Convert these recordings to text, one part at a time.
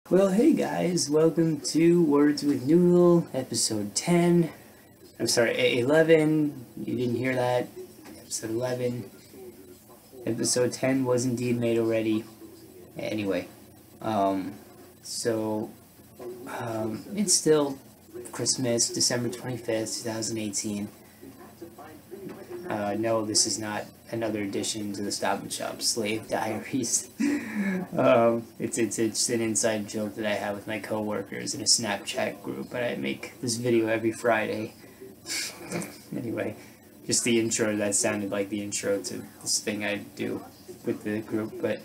Well, hey guys, welcome to Words with Noodle, episode 10. I'm sorry, 11. You didn't hear that. Episode 11. Episode 10 was indeed made already. Anyway, so, it's still Christmas, December 25th, 2018. No, this is not another addition to the Stop and Shop Slave Diaries. It's an inside joke that I have with my coworkers in a Snapchat group, but I make this video every Friday. Anyway, just the intro, that sounded like the intro to this thing I do with the group. But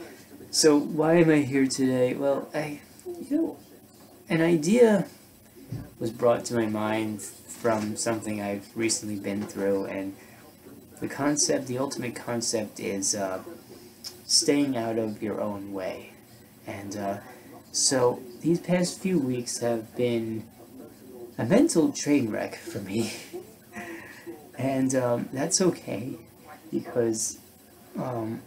so why am I here today? Well, an idea was brought to my mind from something I've recently been through, and the ultimate concept is staying out of your own way. And so these past few weeks have been a mental train wreck for me. And that's okay, because the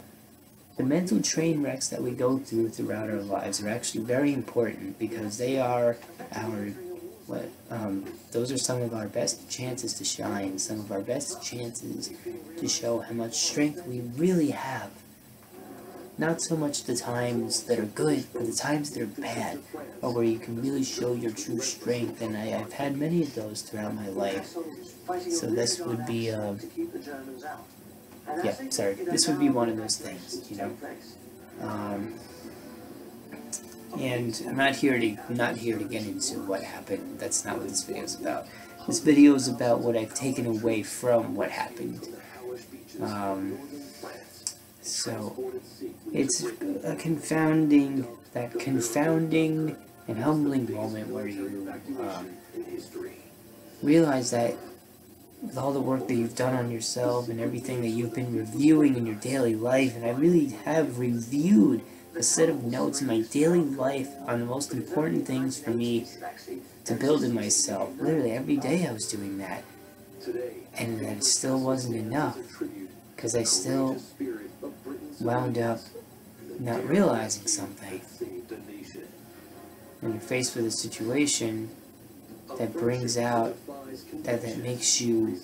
mental train wrecks that we go through throughout our lives are actually very important, because they are those are some of our best chances to shine, some of our best chances to show how much strength we really have. Not so much the times that are good, but the times that are bad, or where you can really show your true strength, and I've had many of those throughout my life. So this would be, this would be one of those things, you know. And I'm not here to get into what happened. That's not what this video is about. This video is about what I've taken away from what happened. So it's a confounding and humbling moment where you realize that with all the work that you've done on yourself and everything that you've been reviewing in your daily life, and I really have reviewed a set of notes in my daily life on the most important things for me to build in myself. Literally every day I was doing that, and that still wasn't enough, because I still wound up not realizing something. When you're faced with a situation that brings out, that makes you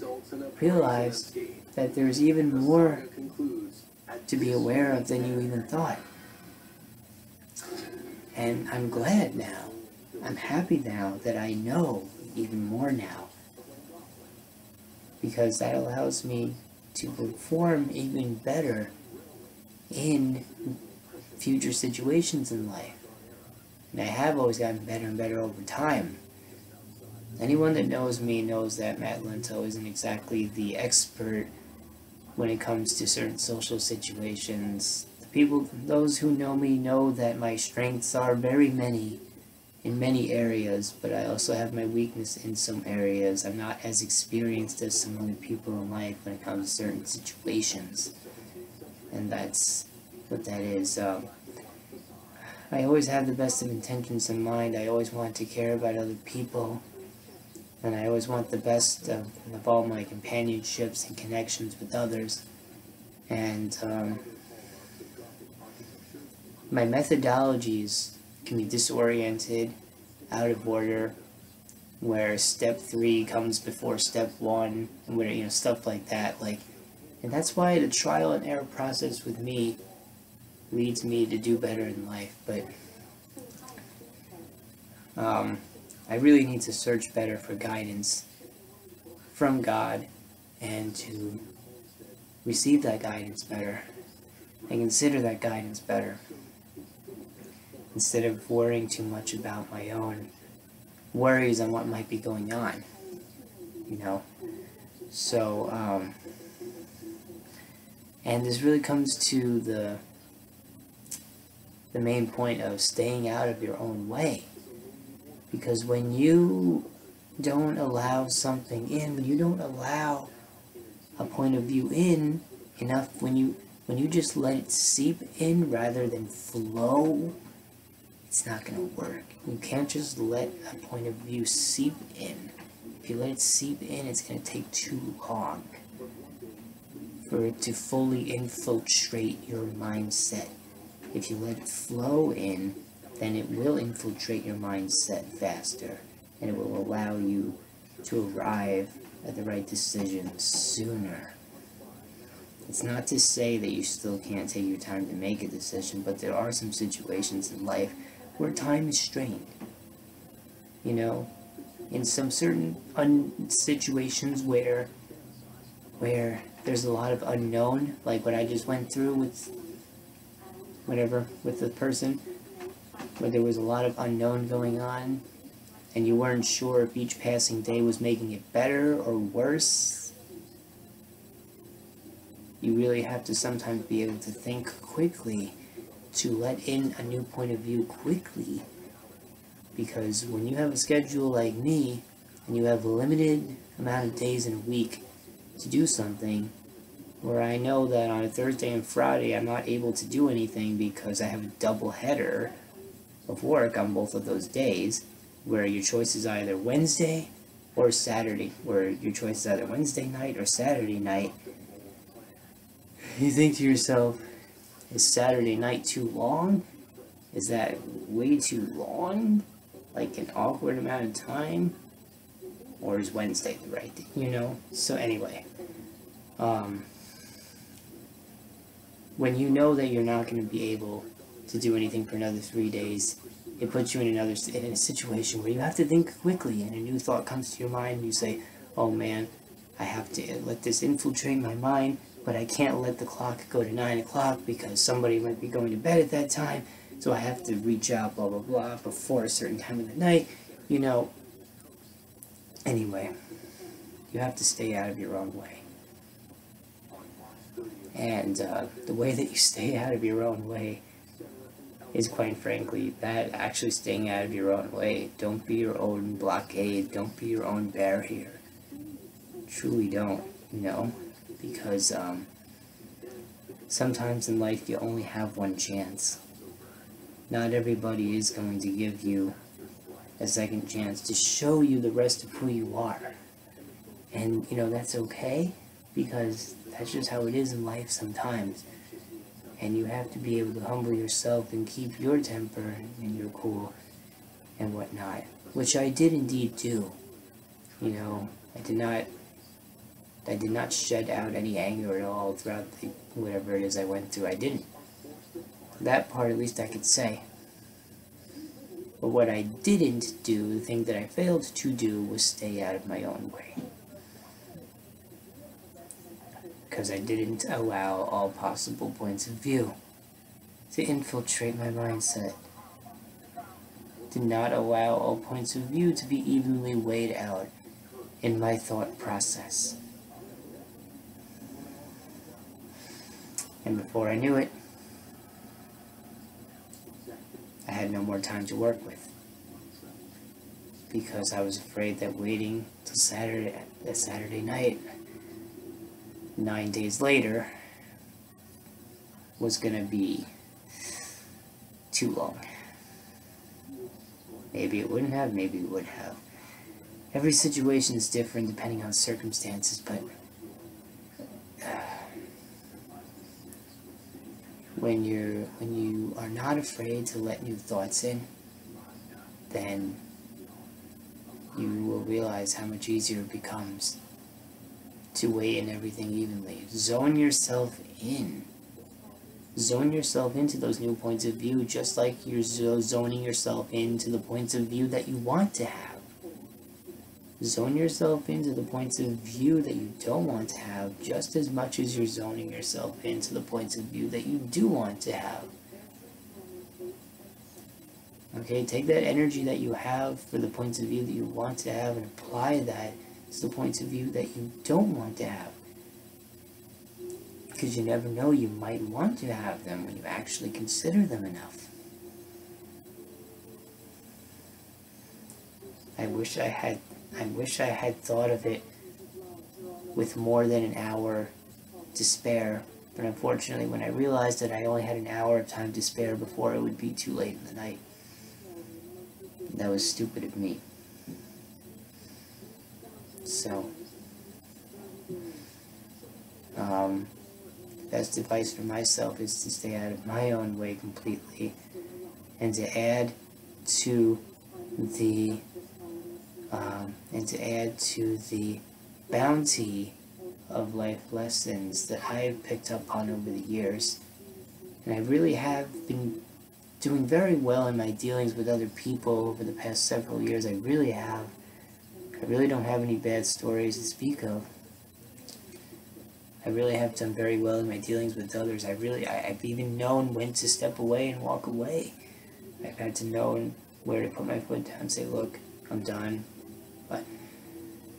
realize that there's even more to be aware of than you even thought. And I'm glad now. I'm happy now that I know even more now, because that allows me to perform even better in future situations in life. And I have always gotten better and better over time. Anyone that knows me knows that Matt Lento isn't exactly the expert when it comes to certain social situations. Those who know me know that my strengths are very many in many areas, but I also have my weakness in some areas. I'm not as experienced as some other people in life when it comes to certain situations, and that's what that is. I always have the best of intentions in mind. I always want to care about other people, and I always want the best of all my companionships and connections with others. And my methodologies can be disoriented, out of order, where step 3 comes before step 1, and where, stuff like that. And that's why the trial and error process with me leads me to do better in life. But I really need to search better for guidance from God, and to receive that guidance better, and consider that guidance better, instead of worrying too much about my own worries on what might be going on, So, and this really comes to the main point of staying out of your own way. Because when you don't allow something in, when you don't allow a point of view in enough, when you just let it seep in rather than flow, it's not going to work. You can't just let a point of view seep in. If you let it seep in, it's going to take too long for it to fully infiltrate your mindset. If you let it flow in, then it will infiltrate your mindset faster, and it will allow you to arrive at the right decision sooner. It's not to say that you still can't take your time to make a decision, but there are some situations in life where time is strained. You know, in some certain situations where there's a lot of unknown, like what I just went through with the person, where there was a lot of unknown going on, and you weren't sure if each passing day was making it better or worse. You really have to sometimes be able to think quickly, to let in a new point of view quickly. Because when you have a schedule like me, and you have a limited amount of days in a week to do something, where I know that on a Thursday and Friday I'm not able to do anything because I have a double header of work on both of those days, where your choice is either Wednesday or Saturday, where your choice is either Wednesday night or Saturday night, you think to yourself, is Saturday night too long? Is that way too long? Like an awkward amount of time? Or is Wednesday the right thing, you know? So anyway, when you know that you're not going to be able to do anything for another 3 days, it puts you in a situation where you have to think quickly, and a new thought comes to your mind, and you say, oh man, I have to let this infiltrate my mind, but I can't let the clock go to 9 o'clock because somebody might be going to bed at that time, so I have to reach out, blah, blah, blah, before a certain time of the night, you know. Anyway, you have to stay out of your own way. And the way that you stay out of your own way is, quite frankly, that actually staying out of your own way. Don't be your own blockade. Don't be your own barrier. Truly don't, you know? Because sometimes in life you only have one chance. Not everybody is going to give you a second chance to show you the rest of who you are. And, you know, that's okay, because that's just how it is in life sometimes. And you have to be able to humble yourself and keep your temper and your cool and whatnot. Which I did indeed do. You know, I did not shed out any anger at all throughout whatever it is I went through. I didn't. That part, at least, I could say. But what I didn't do, the thing that I failed to do, was stay out of my own way. Because I didn't allow all possible points of view to infiltrate my mindset. Did not allow all points of view to be evenly weighed out in my thought process. And before I knew it, I had no more time to work with, because I was afraid that waiting till Saturday night, 9 days later, was gonna be too long. Maybe it wouldn't have, maybe it would have. Every situation is different depending on circumstances, but when you are not afraid to let new thoughts in, then you will realize how much easier it becomes to weigh in everything evenly. Zone yourself in. Zone yourself into those new points of view, just like you're zoning yourself into the points of view that you want to have. Zone yourself into the points of view that you don't want to have, just as much as you're zoning yourself into the points of view that you do want to have. Okay, take that energy that you have for the points of view that you want to have and apply that to the points of view that you don't want to have. Because you never know, you might want to have them when you actually consider them enough. I wish I had thought of it with more than an hour to spare, but unfortunately when I realized that I only had an hour of time to spare before it would be too late in the night, that was stupid of me. So, best advice for myself is to stay out of my own way completely and to add to the bounty of life lessons that I have picked up on over the years. And I really have been doing very well in my dealings with other people over the past several years. I really have. I really don't have any bad stories to speak of. I really have done very well in my dealings with others. I've even known when to step away and walk away. I've had to know where to put my foot down and say, look, I'm done.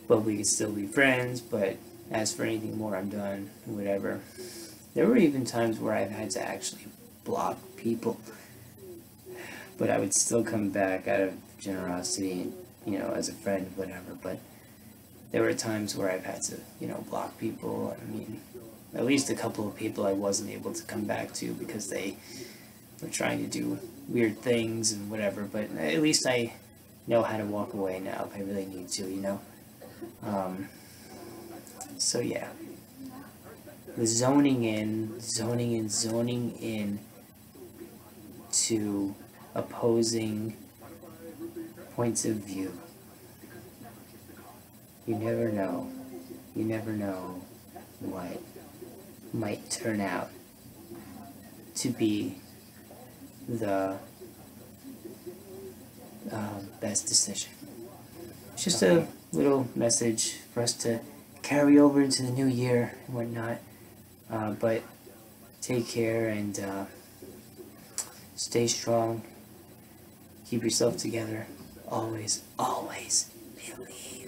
But we could still be friends, but as for anything more, I'm done, whatever. There were even times where I've had to actually block people, but I would still come back out of generosity, as a friend, whatever. But there were times where I've had to, block people. I mean, at least a couple of people I wasn't able to come back to because they were trying to do weird things and whatever. But at least I know how to walk away now if I really need to, So yeah, the zoning in to opposing points of view. You never know. You never know what might turn out to be the best decision. It's just a little message for us to carry over into the new year and whatnot. But take care and stay strong. Keep yourself together. Always, always believe.